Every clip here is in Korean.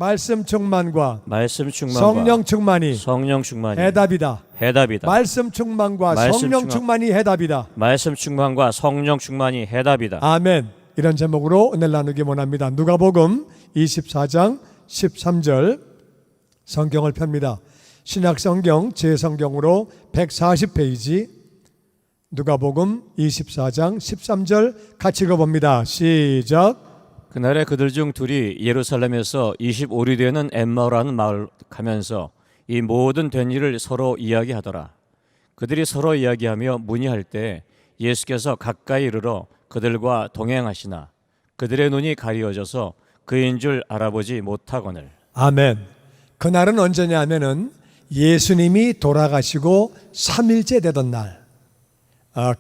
말씀 충만과 말씀 충만과 성령 충만이 성령 충만이 해답이다. 해답이다. 말씀 충만과 말씀 성령 충만. 충만이 해답이다. 말씀 충만과 성령 충만이 해답이다. 아멘. 이런 제목으로 오늘 나누기 원합니다. 누가복음 24장 13절 성경을 펴니다. 신약성경 제성경으로 140페이지 누가복음 24장 13절 같이 읽어봅니다. 시작. 그날에 그들 중 둘이 예루살렘에서 25리 되는 엠마오라는 마을 가면서 이 모든 된 일을 서로 이야기하더라. 그들이 서로 이야기하며 문의할 때 예수께서 가까이 이르러 그들과 동행하시나 그들의 눈이 가리워져서 그인 줄 알아보지 못하거늘. 아멘. 그날은 언제냐면은 예수님이 돌아가시고 3일째 되던 날,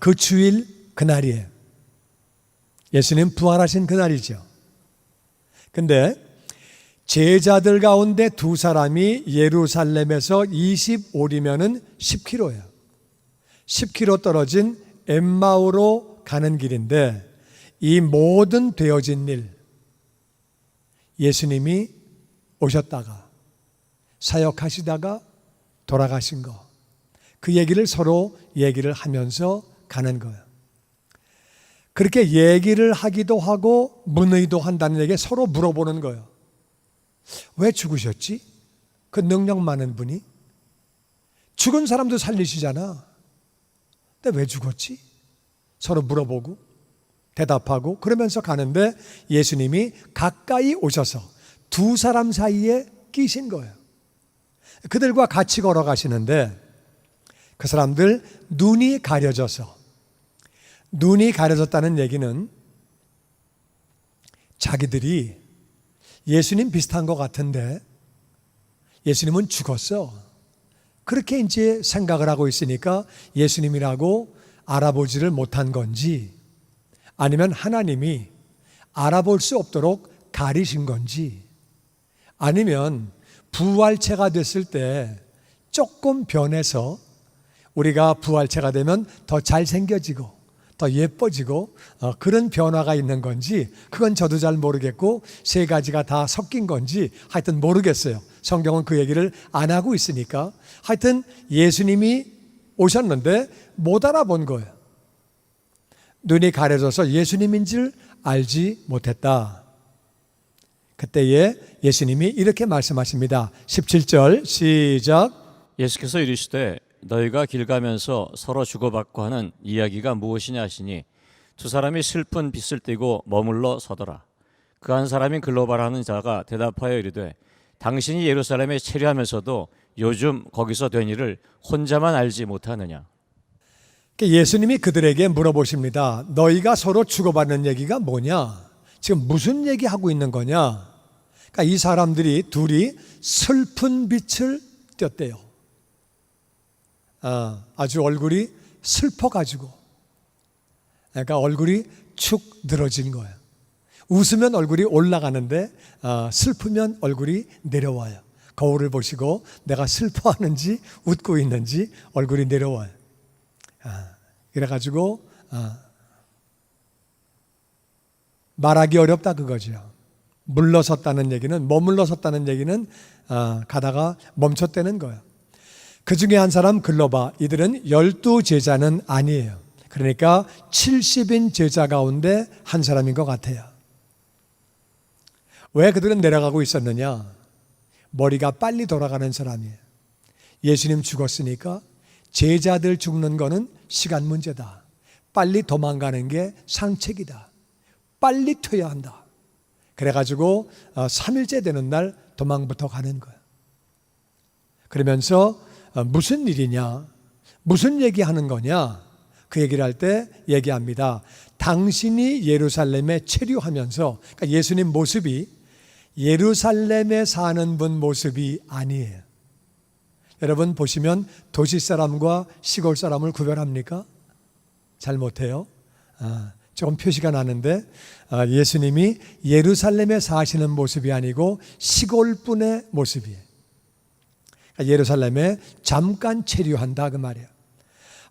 그 주일 그날이에요. 예수님 부활하신 그날이죠. 근데 제자들 가운데 두 사람이 예루살렘에서 25리면은 10km예요. 10km 떨어진 엠마오로 가는 길인데 이 모든 되어진 일, 예수님이 오셨다가 사역하시다가 돌아가신 거, 그 얘기를 서로 얘기를 하면서 가는 거예요. 그렇게 얘기를 하기도 하고 문의도 한다는 얘기에 서로 물어보는 거예요. 왜 죽으셨지? 그 능력 많은 분이 죽은 사람도 살리시잖아. 근데 왜 죽었지? 서로 물어보고 대답하고 그러면서 가는데 예수님이 가까이 오셔서 두 사람 사이에 끼신 거예요. 그들과 같이 걸어가시는데 그 사람들 눈이 가려져서, 눈이 가려졌다는 얘기는 자기들이 예수님 비슷한 것 같은데 예수님은 죽었어. 그렇게 이제 생각을 하고 있으니까 예수님이라고 알아보지를 못한 건지 아니면 하나님이 알아볼 수 없도록 가리신 건지 아니면 부활체가 됐을 때 조금 변해서 우리가 부활체가 되면 더 잘생겨지고 더 예뻐지고 그런 변화가 있는 건지 그건 저도 잘 모르겠고 세 가지가 다 섞인 건지 하여튼 모르겠어요. 성경은 그 얘기를 안 하고 있으니까 하여튼 예수님이 오셨는데 못 알아본 거예요. 눈이 가려져서 예수님인 줄 알지 못했다. 그때에 예수님이 이렇게 말씀하십니다. 17절 시작. 예수께서 이르시되 너희가 길 가면서 서로 주고받고 하는 이야기가 무엇이냐 하시니 두 사람이 슬픈 빚을 띠고 머물러 서더라. 그 한 사람이 글로바라는 자가 대답하여 이르되 당신이 예루살렘에 체류하면서도 요즘 거기서 된 일을 혼자만 알지 못하느냐. 예수님이 그들에게 물어보십니다. 너희가 서로 주고받는 얘기가 뭐냐? 지금 무슨 얘기하고 있는 거냐? 그러니까 이 사람들이 둘이 슬픈 빛을 띄었대요. 아주 얼굴이 슬퍼가지고, 그러니까 얼굴이 축 늘어진 거예요. 웃으면 얼굴이 올라가는데 슬프면 얼굴이 내려와요. 거울을 보시고 내가 슬퍼하는지 웃고 있는지 얼굴이 내려와요. 그래가지고 말하기 어렵다 그거죠. 물러섰다는 얘기는, 머물러섰다는 얘기는 가다가 멈췄다는 거예요. 그 중에 한 사람 글로바, 이들은 12제자는 아니에요. 그러니까 70인 제자 가운데 한 사람인 것 같아요. 왜 그들은 내려가고 있었느냐? 머리가 빨리 돌아가는 사람이에요. 예수님 죽었으니까 제자들 죽는 거는 시간 문제다. 빨리 도망가는 게 상책이다. 빨리 튀어야 한다. 그래가지고 3일째 되는 날 도망부터 가는 거예요. 그러면서 무슨 일이냐? 무슨 얘기하는 거냐? 그 얘기를 할 때 얘기합니다. 당신이 예루살렘에 체류하면서, 그러니까 예수님 모습이 예루살렘에 사는 분 모습이 아니에요. 여러분 보시면 도시 사람과 시골 사람을 구별합니까? 잘 못해요. 조금 표시가 나는데 예수님이 예루살렘에 사시는 모습이 아니고 시골 분의 모습이에요. 그러니까 예루살렘에 잠깐 체류한다 그 말이에요.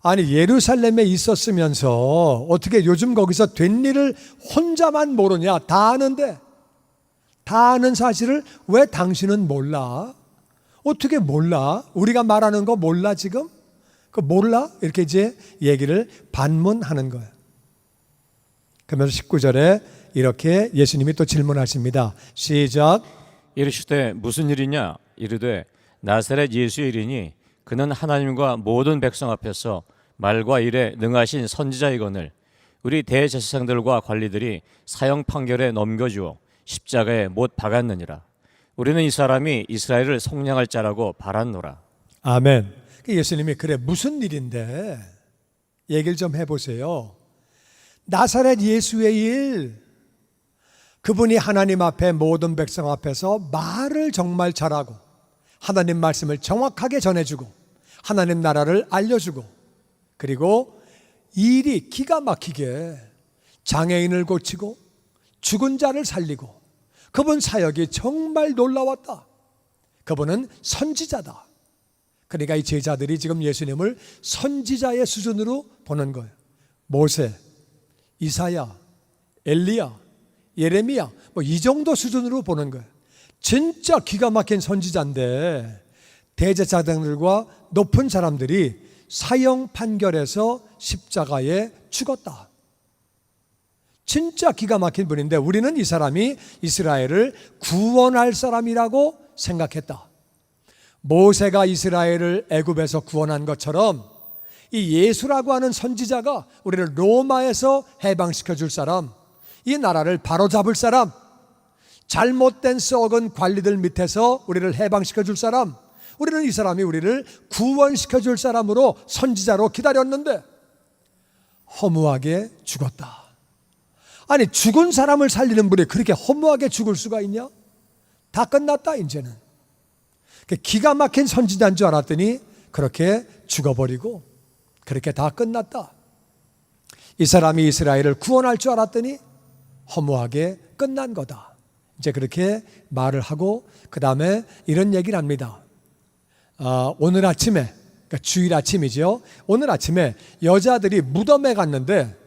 아니 예루살렘에 있었으면서 어떻게 요즘 거기서 된 일을 혼자만 모르냐? 다 아는데 다 아는 사실을 왜 당신은 몰라? 어떻게 몰라? 우리가 말하는 거 몰라 지금? 그 몰라? 이렇게 이제 얘기를 반문하는 거예요. 그러면서 19절에 이렇게 예수님이 또 질문하십니다. 시작. 이르시되 무슨 일이냐? 이르되 나사렛 예수의 일이니 그는 하나님과 모든 백성 앞에서 말과 일에 능하신 선지자이거늘 우리 대제사장들과 관리들이 사형 판결에 넘겨주어 십자가에 못 박았느니라. 우리는 이 사람이 이스라엘을 속량할 자라고 바랐노라. 아멘. 예수님이 그래 무슨 일인데 얘기를 좀 해보세요. 나사렛 예수의 일, 그분이 하나님 앞에 모든 백성 앞에서 말을 정말 잘하고 하나님 말씀을 정확하게 전해주고 하나님 나라를 알려주고 그리고 일이 기가 막히게 장애인을 고치고 죽은 자를 살리고 그분 사역이 정말 놀라웠다. 그분은 선지자다. 그러니까 이 제자들이 지금 예수님을 선지자의 수준으로 보는 거예요. 모세, 이사야, 엘리야, 예레미야 이 정도 수준으로 보는 거예요. 진짜 기가 막힌 선지자인데 대제사장들과 높은 사람들이 사형 판결에서 십자가에 죽었다. 진짜 기가 막힌 분인데 우리는 이 사람이 이스라엘을 구원할 사람이라고 생각했다. 모세가 이스라엘을 애굽에서 구원한 것처럼 이 예수라고 하는 선지자가 우리를 로마에서 해방시켜 줄 사람, 이 나라를 바로잡을 사람, 잘못된 썩은 관리들 밑에서 우리를 해방시켜 줄 사람, 우리는 이 사람이 우리를 구원시켜 줄 사람으로 선지자로 기다렸는데 허무하게 죽었다. 아니 죽은 사람을 살리는 분이 그렇게 허무하게 죽을 수가 있냐? 다 끝났다 이제는. 기가 막힌 선지자인 줄 알았더니 그렇게 죽어버리고 그렇게 다 끝났다. 이 사람이 이스라엘을 구원할 줄 알았더니 허무하게 끝난 거다. 이제 그렇게 말을 하고 그 다음에 이런 얘기를 합니다. 오늘 아침에, 그러니까 주일 아침이죠. 오늘 아침에 여자들이 무덤에 갔는데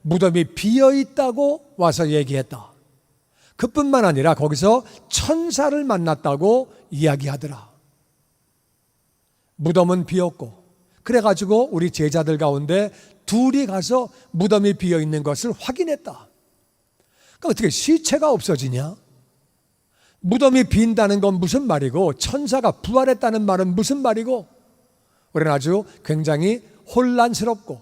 무덤이 비어 있다고 와서 얘기했다. 그뿐만 아니라 거기서 천사를 만났다고 이야기하더라. 무덤은 비었고 그래가지고 우리 제자들 가운데 둘이 가서 무덤이 비어 있는 것을 확인했다. 그러니까 어떻게 시체가 없어지냐? 무덤이 빈다는 건 무슨 말이고 천사가 부활했다는 말은 무슨 말이고 우리는 아주 굉장히 혼란스럽고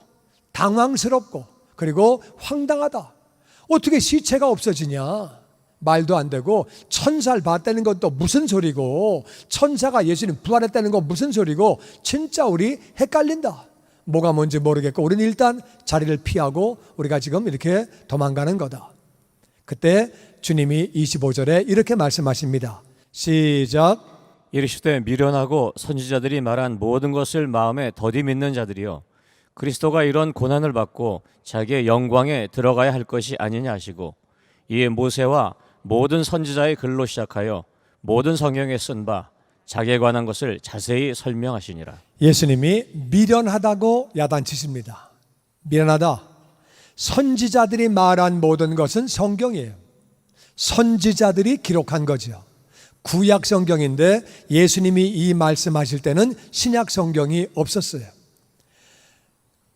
당황스럽고 그리고 황당하다. 어떻게 시체가 없어지냐? 말도 안 되고 천사를 봤다는 건 또 무슨 소리고 천사가 예수님 부활했다는 건 무슨 소리고 진짜 우리 헷갈린다. 뭐가 뭔지 모르겠고 우리는 일단 자리를 피하고 우리가 지금 이렇게 도망가는 거다. 그때 주님이 25절에 이렇게 말씀하십니다. 시작. 이르시되 미련하고 선지자들이 말한 모든 것을 마음에 더디 믿는 자들이여 그리스도가 이런 고난을 받고 자기의 영광에 들어가야 할 것이 아니냐 하시고 이에 모세와 모든 선지자의 글로 시작하여 모든 성경에 쓴 바 자기에 관한 것을 자세히 설명하시니라. 예수님이 미련하다고 야단치십니다. 미련하다. 선지자들이 말한 모든 것은 성경이에요. 선지자들이 기록한 거죠. 구약 성경인데 예수님이 이 말씀하실 때는 신약 성경이 없었어요.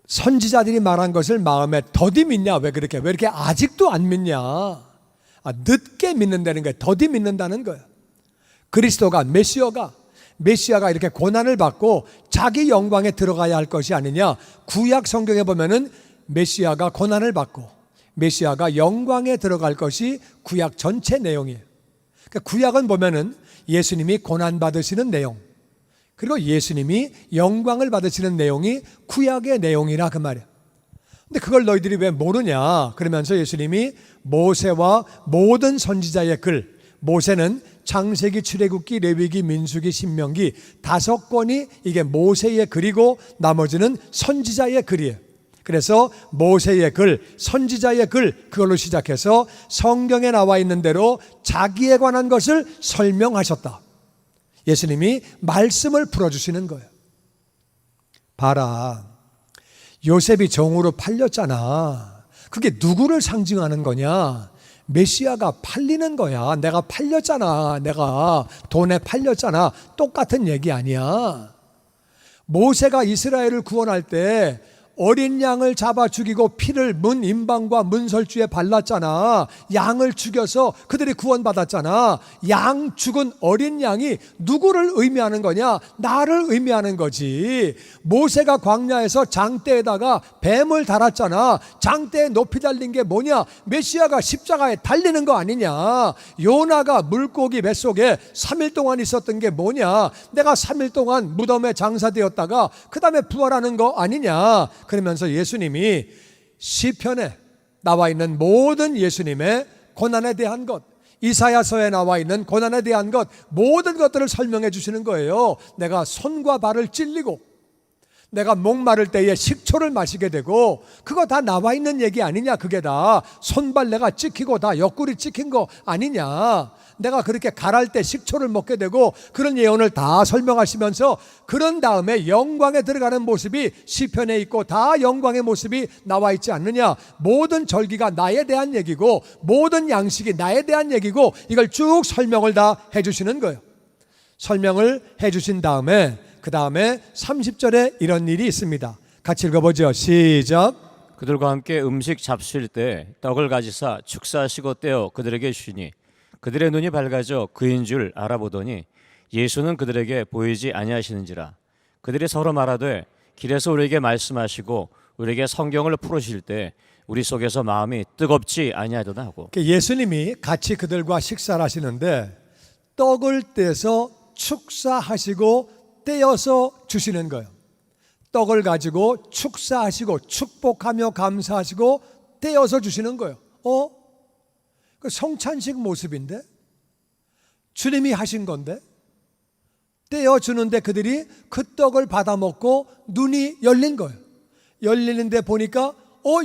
선지자들이 말한 것을 마음에 더디 믿냐? 왜 이렇게 아직도 안 믿냐? 늦게 믿는다는 거예요. 더디 믿는다는 거예요. 그리스도가 메시아가 이렇게 고난을 받고 자기 영광에 들어가야 할 것이 아니냐? 구약 성경에 보면은 메시아가 고난을 받고 메시아가 영광에 들어갈 것이 구약 전체 내용이에요. 그러니까 구약은 보면은 예수님이 고난 받으시는 내용, 그리고 예수님이 영광을 받으시는 내용이 구약의 내용이라 그 말이에요. 근데 그걸 너희들이 왜 모르냐? 그러면서 예수님이 모세와 모든 선지자의 글, 모세는 창세기, 출애굽기, 레위기, 민수기, 신명기 5권이 이게 모세의 글이고 나머지는 선지자의 글이에요. 그래서 모세의 글, 선지자의 글 그걸로 시작해서 성경에 나와 있는 대로 자기에 관한 것을 설명하셨다. 예수님이 말씀을 풀어주시는 거예요. 봐라, 요셉이 종으로 팔렸잖아. 그게 누구를 상징하는 거냐? 메시아가 팔리는 거야. 내가 팔렸잖아. 내가 돈에 팔렸잖아. 똑같은 얘기 아니야. 모세가 이스라엘을 구원할 때 어린 양을 잡아 죽이고 피를 문 임방과 문설주에 발랐잖아. 양을 죽여서 그들이 구원받았잖아. 양 죽은 어린 양이 누구를 의미하는 거냐? 나를 의미하는 거지. 모세가 광야에서 장대에다가 뱀을 달았잖아. 장대에 높이 달린 게 뭐냐? 메시아가 십자가에 달리는 거 아니냐? 요나가 물고기 뱃속에 3일 동안 있었던 게 뭐냐? 내가 3일 동안 무덤에 장사되었다가 그 다음에 부활하는 거 아니냐? 그러면서 예수님이 시편에 나와 있는 모든 예수님의 고난에 대한 것, 이사야서에 나와 있는 고난에 대한 것, 모든 것들을 설명해 주시는 거예요. 내가 손과 발을 찔리고 내가 목마를 때에 식초를 마시게 되고, 그거 다 나와 있는 얘기 아니냐? 그게 다 손발 내가 찍히고 다 옆구리 찍힌 거 아니냐? 내가 그렇게 가랄 때 식초를 먹게 되고, 그런 예언을 다 설명하시면서 그런 다음에 영광에 들어가는 모습이 시편에 있고 다 영광의 모습이 나와 있지 않느냐? 모든 절기가 나에 대한 얘기고 모든 양식이 나에 대한 얘기고, 이걸 쭉 설명을 다 해주시는 거예요. 설명을 해주신 다음에 그 다음에 30절에 이런 일이 있습니다. 같이 읽어보죠. 시작. 그들과 함께 음식 잡수실 때 떡을 가지사 축사하시고 떼어 그들에게 주시니 그들의 눈이 밝아져 그인 줄 알아보더니 예수는 그들에게 보이지 아니하시는지라. 그들이 서로 말하되 길에서 우리에게 말씀하시고 우리에게 성경을 풀으실 때 우리 속에서 마음이 뜨겁지 아니하더나 하고. 예수님이 같이 그들과 식사를 하시는데 떡을 떼서 축사하시고 떼어서 주시는 거예요. 떡을 가지고 축사하시고 축복하며 감사하시고 떼어서 주시는 거예요. 그 성찬식 모습인데, 주님이 하신 건데 떼어주는데 그들이 그 떡을 받아 먹고 눈이 열린 거예요. 열리는데 보니까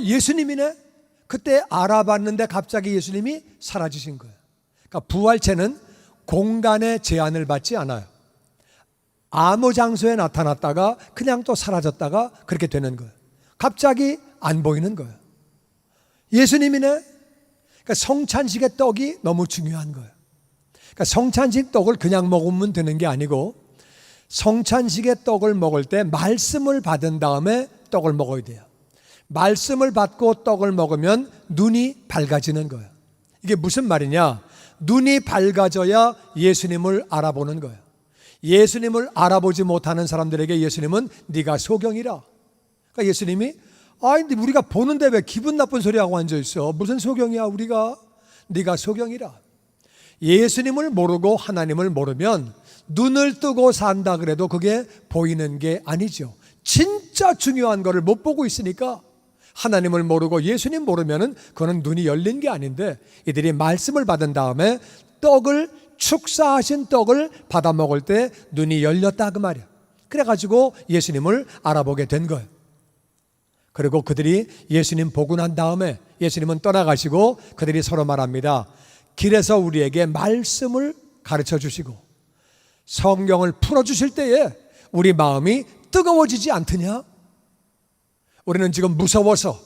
예수님이네. 그때 알아봤는데 갑자기 예수님이 사라지신 거예요. 그러니까 부활체는 공간의 제한을 받지 않아요. 아무 장소에 나타났다가 그냥 또 사라졌다가 그렇게 되는 거예요. 갑자기 안 보이는 거예요. 예수님이네. 그러니까 성찬식의 떡이 너무 중요한 거예요. 그러니까 성찬식 떡을 그냥 먹으면 되는 게 아니고, 성찬식의 떡을 먹을 때 말씀을 받은 다음에 떡을 먹어야 돼요. 말씀을 받고 떡을 먹으면 눈이 밝아지는 거예요. 이게 무슨 말이냐? 눈이 밝아져야 예수님을 알아보는 거예요. 예수님을 알아보지 못하는 사람들에게 예수님은 네가 소경이라. 그러니까 예수님이 근데 우리가 보는데 왜 기분 나쁜 소리하고 앉아있어? 무슨 소경이야 우리가? 네가 소경이라. 예수님을 모르고 하나님을 모르면 눈을 뜨고 산다 그래도 그게 보이는 게 아니죠. 진짜 중요한 거를 못 보고 있으니까, 하나님을 모르고 예수님 모르면은 그거는 눈이 열린 게 아닌데, 이들이 말씀을 받은 다음에 떡을 축사하신 떡을 받아 먹을 때 눈이 열렸다 그 말이야. 그래가지고 예수님을 알아보게 된 거예요. 그리고 그들이 예수님 보고 난 다음에 예수님은 떠나가시고 그들이 서로 말합니다. 길에서 우리에게 말씀을 가르쳐 주시고 성경을 풀어주실 때에 우리 마음이 뜨거워지지 않더냐? 우리는 지금 무서워서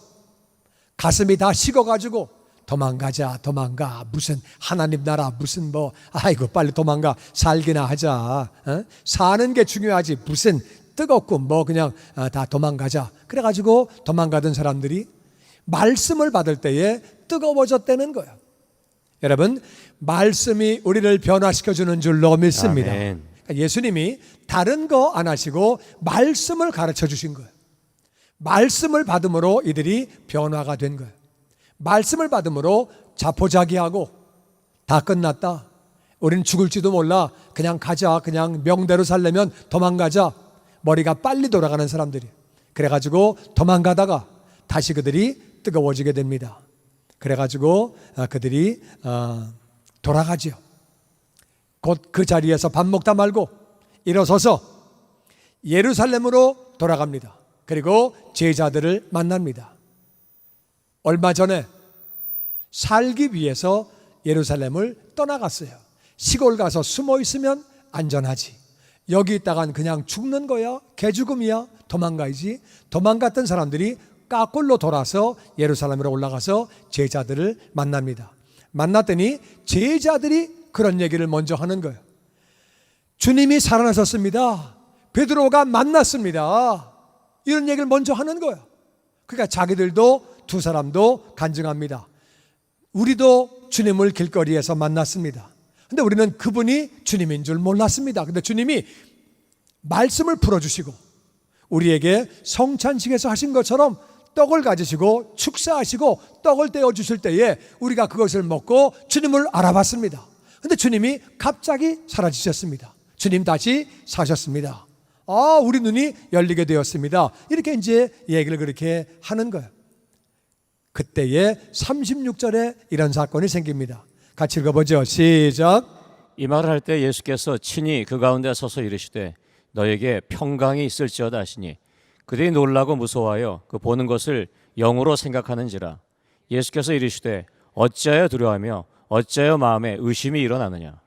가슴이 다 식어가지고 도망가. 무슨 하나님 나라, 무슨 아이고 빨리 도망가, 살기나 하자. 사는 게 중요하지 무슨 뜨겁고 그냥 다 도망가자. 그래가지고 도망가던 사람들이 말씀을 받을 때에 뜨거워졌다는 거예요. 여러분, 말씀이 우리를 변화시켜주는 줄로 믿습니다. 아멘. 예수님이 다른 거 안 하시고 말씀을 가르쳐 주신 거예요. 말씀을 받음으로 이들이 변화가 된 거예요. 말씀을 받음으로 자포자기하고 다 끝났다, 우리는 죽을지도 몰라, 그냥 가자, 그냥 명대로 살려면 도망가자, 머리가 빨리 돌아가는 사람들이, 그래가지고 도망가다가 다시 그들이 뜨거워지게 됩니다. 그래가지고 그들이 돌아가죠. 곧 그 자리에서 밥 먹다 말고 일어서서 예루살렘으로 돌아갑니다. 그리고 제자들을 만납니다. 얼마 전에 살기 위해서 예루살렘을 떠나갔어요. 시골 가서 숨어 있으면 안전하지, 여기 있다간 그냥 죽는 거야, 개죽음이야, 도망가야지. 도망갔던 사람들이 까꿀로 돌아서 예루살렘으로 올라가서 제자들을 만납니다. 만났더니 제자들이 그런 얘기를 먼저 하는 거예요. 주님이 살아나셨습니다. 베드로가 만났습니다. 이런 얘기를 먼저 하는 거예요. 그러니까 자기들도 두 사람도 간증합니다. 우리도 주님을 길거리에서 만났습니다. 근데 우리는 그분이 주님인 줄 몰랐습니다. 근데 주님이 말씀을 풀어주시고 우리에게 성찬식에서 하신 것처럼 떡을 가지시고 축사하시고 떡을 떼어주실 때에 우리가 그것을 먹고 주님을 알아봤습니다. 근데 주님이 갑자기 사라지셨습니다. 주님 다시 사셨습니다. 우리 눈이 열리게 되었습니다. 이렇게 이제 얘기를 그렇게 하는 거예요. 그때에 36절에 이런 사건이 생깁니다. 같이 읽어보죠. 시작. 이 말을 할 때 예수께서 친히 그 가운데 서서 이르시되 너에게 평강이 있을지어다 하시니 그들이 놀라고 무서워하여 그 보는 것을 영으로 생각하는지라. 예수께서 이르시되 어찌하여 두려워하며 어찌하여 마음에 의심이 일어나느냐.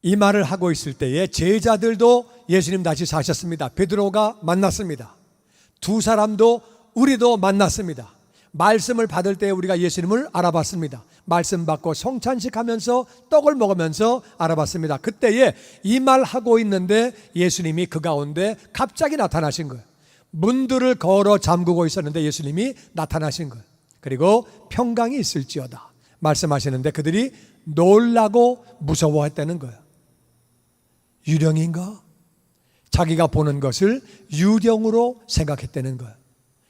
이 말을 하고 있을 때에 제자들도 예수님 다시 사셨습니다. 베드로가 만났습니다. 두 사람도 우리도 만났습니다. 말씀을 받을 때 우리가 예수님을 알아봤습니다. 말씀 받고 성찬식 하면서 떡을 먹으면서 알아봤습니다. 그때에 이 말 하고 있는데 예수님이 그 가운데 갑자기 나타나신 거예요. 문들을 걸어 잠그고 있었는데 예수님이 나타나신 거예요. 그리고 평강이 있을지어다 말씀하시는데 그들이 놀라고 무서워했다는 거예요. 유령인가? 자기가 보는 것을 유령으로 생각했다는 거예요.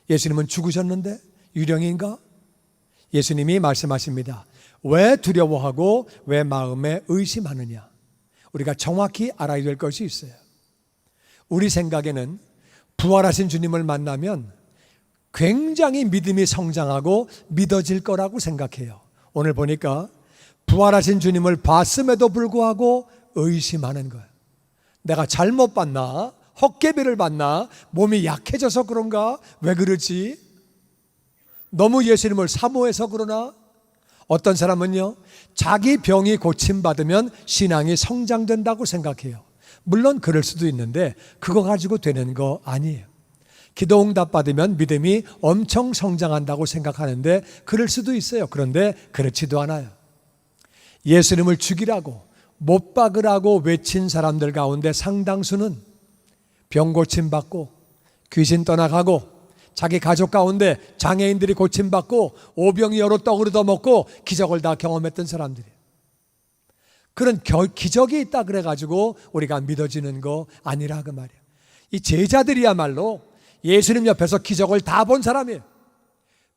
예수님은 죽으셨는데 유령인가? 예수님이 말씀하십니다. 왜 두려워하고 왜 마음에 의심하느냐? 우리가 정확히 알아야 될 것이 있어요. 우리 생각에는 부활하신 주님을 만나면 굉장히 믿음이 성장하고 믿어질 거라고 생각해요. 오늘 보니까 부활하신 주님을 봤음에도 불구하고 의심하는 거예요. 내가 잘못 봤나? 헛개비를 봤나? 몸이 약해져서 그런가? 왜 그러지? 너무 예수님을 사모해서 그러나? 어떤 사람은요, 자기 병이 고침받으면 신앙이 성장된다고 생각해요. 물론 그럴 수도 있는데 그거 가지고 되는 거 아니에요. 기도 응답 받으면 믿음이 엄청 성장한다고 생각하는데 그럴 수도 있어요. 그런데 그렇지도 않아요. 예수님을 죽이라고 못 박으라고 외친 사람들 가운데 상당수는 병 고침받고 귀신 떠나가고 자기 가족 가운데 장애인들이 고침받고 오병이어로 떡을 얻어먹고 기적을 다 경험했던 사람들이에요. 그런 기적이 있다 그래가지고 우리가 믿어지는 거 아니라 그 말이에요. 이 제자들이야말로 예수님 옆에서 기적을 다 본 사람이에요.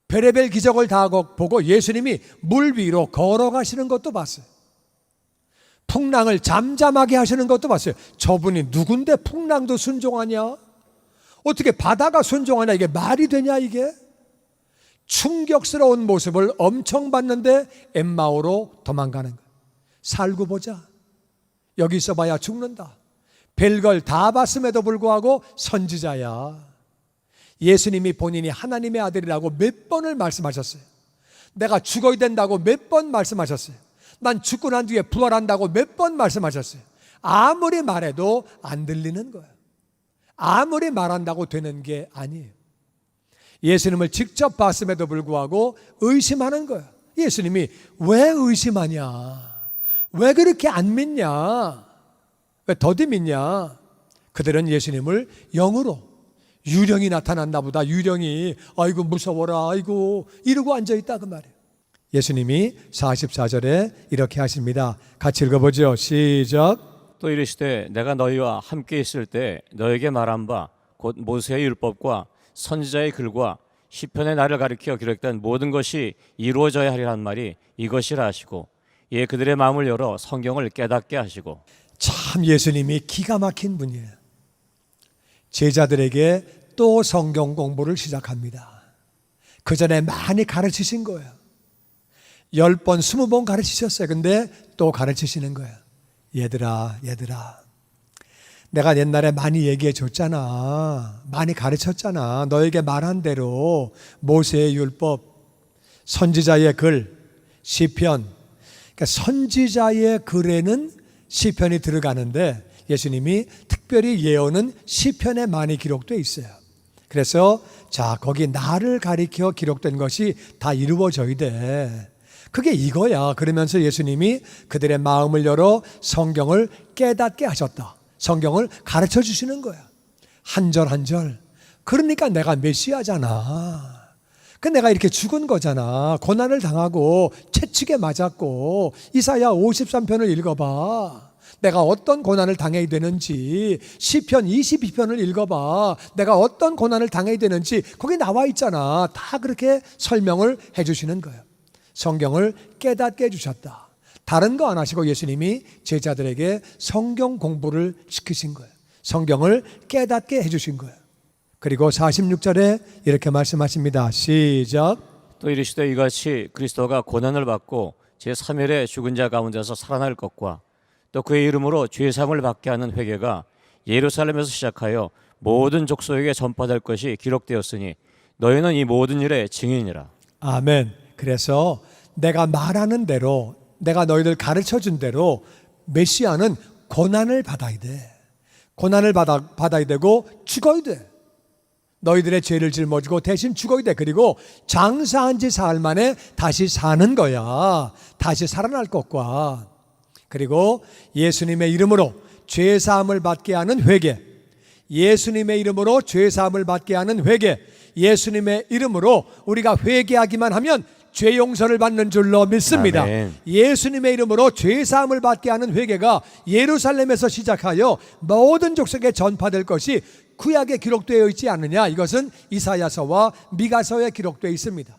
별의별 기적을 다 보고 예수님이 물 위로 걸어가시는 것도 봤어요. 풍랑을 잠잠하게 하시는 것도 봤어요. 저분이 누군데 풍랑도 순종하냐? 어떻게 바다가 순종하냐? 이게 말이 되냐 이게? 충격스러운 모습을 엄청 봤는데 엠마오로 도망가는 거예요. 살고 보자. 여기 있어봐야 죽는다. 별걸 다 봤음에도 불구하고 선지자야. 예수님이 본인이 하나님의 아들이라고 몇 번을 말씀하셨어요. 내가 죽어야 된다고 몇 번 말씀하셨어요. 난 죽고 난 뒤에 부활한다고 몇 번 말씀하셨어요. 아무리 말해도 안 들리는 거예요. 아무리 말한다고 되는 게 아니에요. 예수님을 직접 봤음에도 불구하고 의심하는 거예요. 예수님이 왜 의심하냐? 왜 그렇게 안 믿냐? 왜 더디 믿냐? 그들은 예수님을 영으로 유령이 나타났나 보다. 유령이 아이고 무서워라 아이고 이러고 앉아있다 그 말이에요. 예수님이 44절에 이렇게 하십니다. 같이 읽어보죠. 시작. 또 이르시되 내가 너희와 함께 있을 때 너에게 말한 바 곧 모세의 율법과 선지자의 글과 시편의 나를 가리켜 기록된 모든 것이 이루어져야 하리란 말이 이것이라 하시고 예 그들의 마음을 열어 성경을 깨닫게 하시고. 참 예수님이 기가 막힌 분이에요. 제자들에게 또 성경 공부를 시작합니다. 그 전에 많이 가르치신 거예요. 10번, 20번 가르치셨어요. 근데 또 가르치시는 거예요. 얘들아 내가 옛날에 많이 얘기해 줬잖아. 많이 가르쳤잖아. 너에게 말한 대로 모세의 율법, 선지자의 글, 시편. 그러니까 선지자의 글에는 시편이 들어가는데 예수님이 특별히 예언은 시편에 많이 기록되어 있어요. 그래서 자 거기 나를 가리켜 기록된 것이 다 이루어져야 돼. 그게 이거야. 그러면서 예수님이 그들의 마음을 열어 성경을 깨닫게 하셨다. 성경을 가르쳐 주시는 거야. 한 절 한 절. 그러니까 내가 메시아잖아. 그 내가 이렇게 죽은 거잖아. 고난을 당하고 채찍에 맞았고. 이사야 53편을 읽어봐. 내가 어떤 고난을 당해야 되는지. 시편 22편을 읽어봐. 내가 어떤 고난을 당해야 되는지 거기 나와 있잖아. 다 그렇게 설명을 해 주시는 거예요. 성경을 깨닫게 해주셨다. 다른 거 안 하시고 예수님이 제자들에게 성경 공부를 시키신 거예요. 성경을 깨닫게 해주신 거예요. 그리고 46절에 이렇게 말씀하십니다. 시작. 또 이르시되 이같이 그리스도가 고난을 받고 제3일에 죽은 자 가운데서 살아날 것과 또 그의 이름으로 죄사함을 받게 하는 회개가 예루살렘에서 시작하여 모든 족속에게 전파될 것이 기록되었으니 너희는 이 모든 일의 증인이라. 아멘. 그래서 내가 말하는 대로, 내가 너희들 가르쳐 준 대로 메시아는 고난을 받아야 돼. 고난을 받아야 되고 죽어야 돼. 너희들의 죄를 짊어지고 대신 죽어야 돼. 그리고 장사한 지 사흘 만에 다시 사는 거야. 다시 살아날 것과. 그리고 예수님의 이름으로 죄사함을 받게 하는 회개, 예수님의 이름으로 죄사함을 받게 하는 회개, 예수님의 이름으로 우리가 회개하기만 하면 죄 용서를 받는 줄로 믿습니다. 아멘. 예수님의 이름으로 죄사함을 받게 하는 회개가 예루살렘에서 시작하여 모든 족속에 전파될 것이 구약에 기록되어 있지 않느냐. 이것은 이사야서와 미가서에 기록되어 있습니다.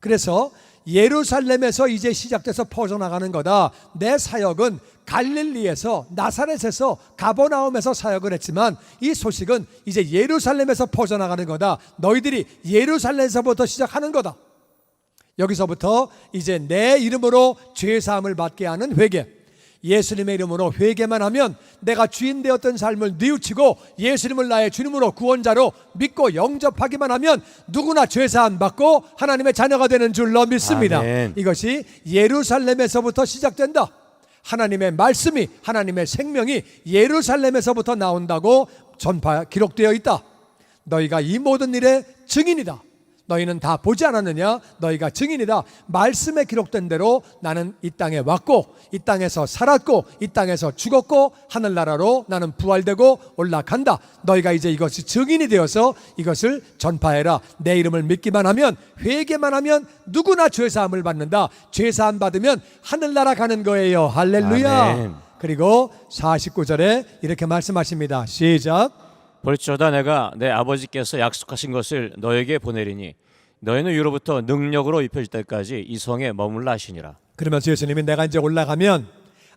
그래서 예루살렘에서 이제 시작돼서 퍼져나가는 거다. 내 사역은 갈릴리에서, 나사렛에서, 가버나움에서 사역을 했지만 이 소식은 이제 예루살렘에서 퍼져나가는 거다. 너희들이 예루살렘에서부터 시작하는 거다. 여기서부터 이제 내 이름으로 죄사함을 받게 하는 회개, 예수님의 이름으로 회개만 하면 내가 주인 되었던 삶을 뉘우치고 예수님을 나의 주님으로 구원자로 믿고 영접하기만 하면 누구나 죄사함 받고 하나님의 자녀가 되는 줄로 믿습니다. 아멘. 이것이 예루살렘에서부터 시작된다. 하나님의 말씀이, 하나님의 생명이 예루살렘에서부터 나온다고 기록되어 있다. 너희가 이 모든 일의 증인이다. 너희는 다 보지 않았느냐? 너희가 증인이다. 말씀에 기록된 대로 나는 이 땅에 왔고 이 땅에서 살았고 이 땅에서 죽었고 하늘나라로 나는 부활되고 올라간다. 너희가 이제 이것이 증인이 되어서 이것을 전파해라. 내 이름을 믿기만 하면, 회개만 하면 누구나 죄사함을 받는다. 죄사함 받으면 하늘나라 가는 거예요. 할렐루야. 아멘. 그리고 49절에 이렇게 말씀하십니다. 시작. 볼지어다 내가 내 아버지께서 약속하신 것을 너에게 보내리니 너희는 위로부터 능력으로 입혀질 때까지 이 성에 머물라 하시니라. 그러면서 예수님이 내가 이제 올라가면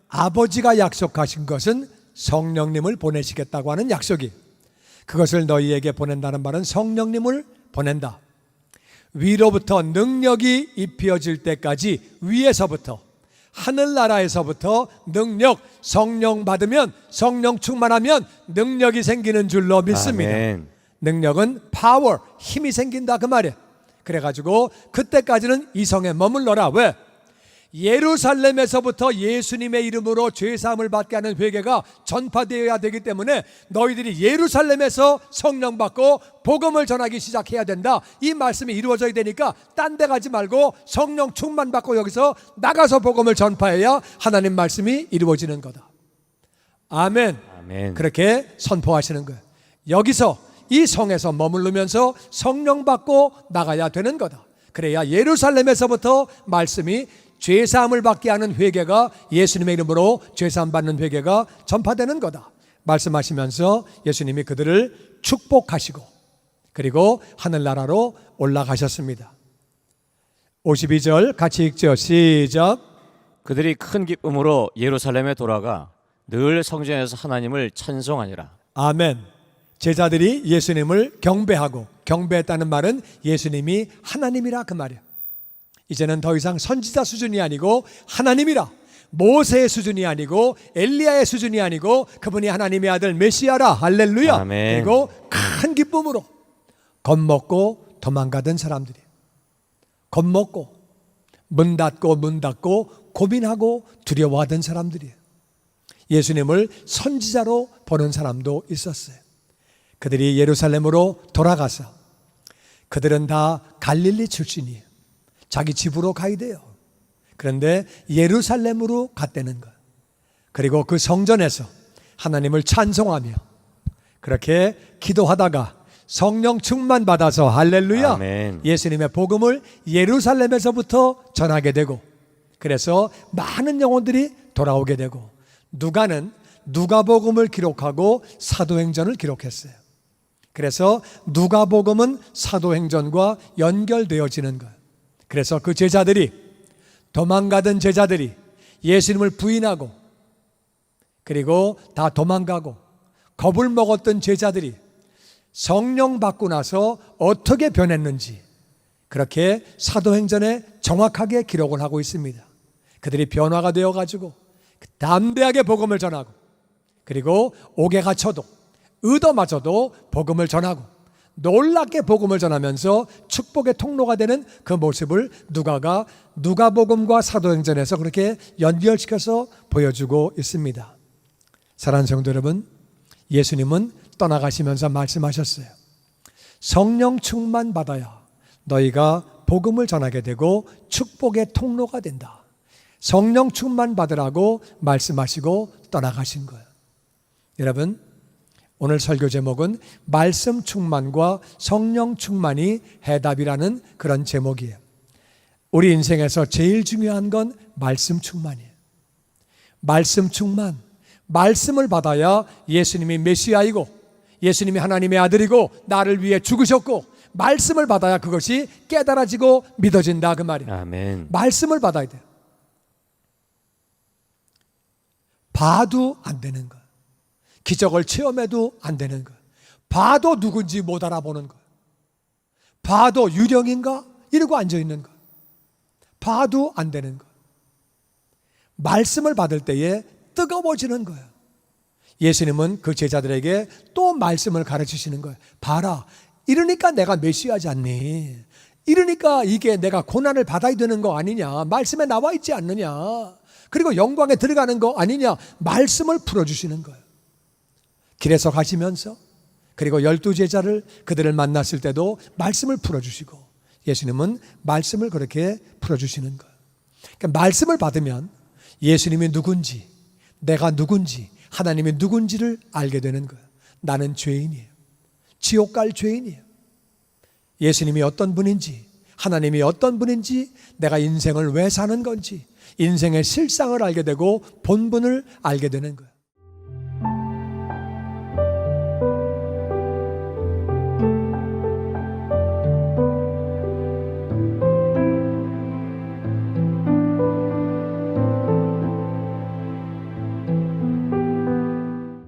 아버지가 약속하신 것은 성령님을 보내시겠다고 하는 약속이, 그것을 너희에게 보낸다는 말은 성령님을 보낸다. 위로부터 능력이 입혀질 때까지, 위에서부터 하늘나라에서부터 능력, 성령 받으면, 성령 충만하면 능력이 생기는 줄로 믿습니다. 아멘. 능력은 파워, 힘이 생긴다 그 말이에요. 그래가지고 그때까지는 이 성에 머물러라. 왜? 예루살렘에서부터 예수님의 이름으로 죄사함을 받게 하는 회개가 전파되어야 되기 때문에 너희들이 예루살렘에서 성령 받고 복음을 전하기 시작해야 된다. 이 말씀이 이루어져야 되니까 딴 데 가지 말고 성령 충만 받고 여기서 나가서 복음을 전파해야 하나님 말씀이 이루어지는 거다. 아멘. 아멘. 그렇게 선포하시는 거예요. 여기서 이 성에서 머무르면서 성령 받고 나가야 되는 거다. 그래야 예루살렘에서부터 말씀이 죄사함을 받게 하는 회개가, 예수님의 이름으로 죄사함 받는 회개가 전파되는 거다 말씀하시면서 예수님이 그들을 축복하시고 그리고 하늘나라로 올라가셨습니다. 52절 같이 읽죠. 시작. 그들이 큰 기쁨으로 예루살렘에 돌아가 늘 성전에서 하나님을 찬송하니라. 아멘. 제자들이 예수님을 경배하고, 경배했다는 말은 예수님이 하나님이라 그 말이야. 이제는 더 이상 선지자 수준이 아니고 하나님이라, 모세의 수준이 아니고 엘리야의 수준이 아니고 그분이 하나님의 아들 메시아라. 할렐루야. 아멘. 그리고 큰 기쁨으로 겁먹고 도망가던 사람들이, 겁먹고 문 닫고 고민하고 두려워하던 사람들이에요. 예수님을 선지자로 보는 사람도 있었어요. 그들이 예루살렘으로 돌아가서, 그들은 다 갈릴리 출신이에요. 자기 집으로 가야 돼요. 그런데 예루살렘으로 갔다는 거예요. 그리고 그 성전에서 하나님을 찬송하며 그렇게 기도하다가 성령 충만 받아서 할렐루야 아멘. 예수님의 복음을 예루살렘에서부터 전하게 되고, 그래서 많은 영혼들이 돌아오게 되고, 누가는 누가복음을 기록하고 사도행전을 기록했어요. 그래서 누가복음은 사도행전과 연결되어지는 거예요. 그래서 그 제자들이, 도망가던 제자들이 예수님을 부인하고 그리고 다 도망가고 겁을 먹었던 제자들이 성령 받고 나서 어떻게 변했는지 그렇게 사도행전에 정확하게 기록을 하고 있습니다. 그들이 변화가 되어가지고 담대하게 복음을 전하고, 그리고 옥에 갇혀도 의도마저도 복음을 전하고 놀랍게 복음을 전하면서 축복의 통로가 되는 그 모습을 누가가 누가복음과 사도행전에서 그렇게 연결시켜서 보여주고 있습니다. 사랑하는 성도 여러분, 예수님은 떠나가시면서 말씀하셨어요. 성령 충만 받아야 너희가 복음을 전하게 되고 축복의 통로가 된다. 성령 충만 받으라고 말씀하시고 떠나가신 거예요. 여러분, 오늘 설교 제목은 말씀 충만과 성령 충만이 해답이라는 그런 제목이에요. 우리 인생에서 제일 중요한 건 말씀 충만이에요. 말씀 충만, 말씀을 받아야 예수님이 메시아이고 예수님이 하나님의 아들이고 나를 위해 죽으셨고, 말씀을 받아야 그것이 깨달아지고 믿어진다 그 말이에요. 아멘. 말씀을 받아야 돼요. 봐도 안 되는 거예요. 기적을 체험해도 안 되는 거예요. 봐도 누군지 못 알아보는 거예요. 봐도 유령인가? 이러고 앉아있는 거예요. 봐도 안 되는 거예요. 말씀을 받을 때에 뜨거워지는 거예요. 예수님은 그 제자들에게 또 말씀을 가르치시는 거예요. 봐라, 이러니까 내가 메시아지 않니? 이러니까 이게 내가 고난을 받아야 되는 거 아니냐? 말씀에 나와 있지 않느냐? 그리고 영광에 들어가는 거 아니냐? 말씀을 풀어주시는 거예요. 길에서 가시면서, 그리고 12제자를 그들을 만났을 때도 말씀을 풀어주시고, 예수님은 말씀을 그렇게 풀어주시는 거예요. 그러니까 말씀을 받으면 예수님이 누군지, 내가 누군지, 하나님이 누군지를 알게 되는 거예요. 나는 죄인이에요. 지옥 갈 죄인이에요. 예수님이 어떤 분인지, 하나님이 어떤 분인지, 내가 인생을 왜 사는 건지, 인생의 실상을 알게 되고 본분을 알게 되는 거예요.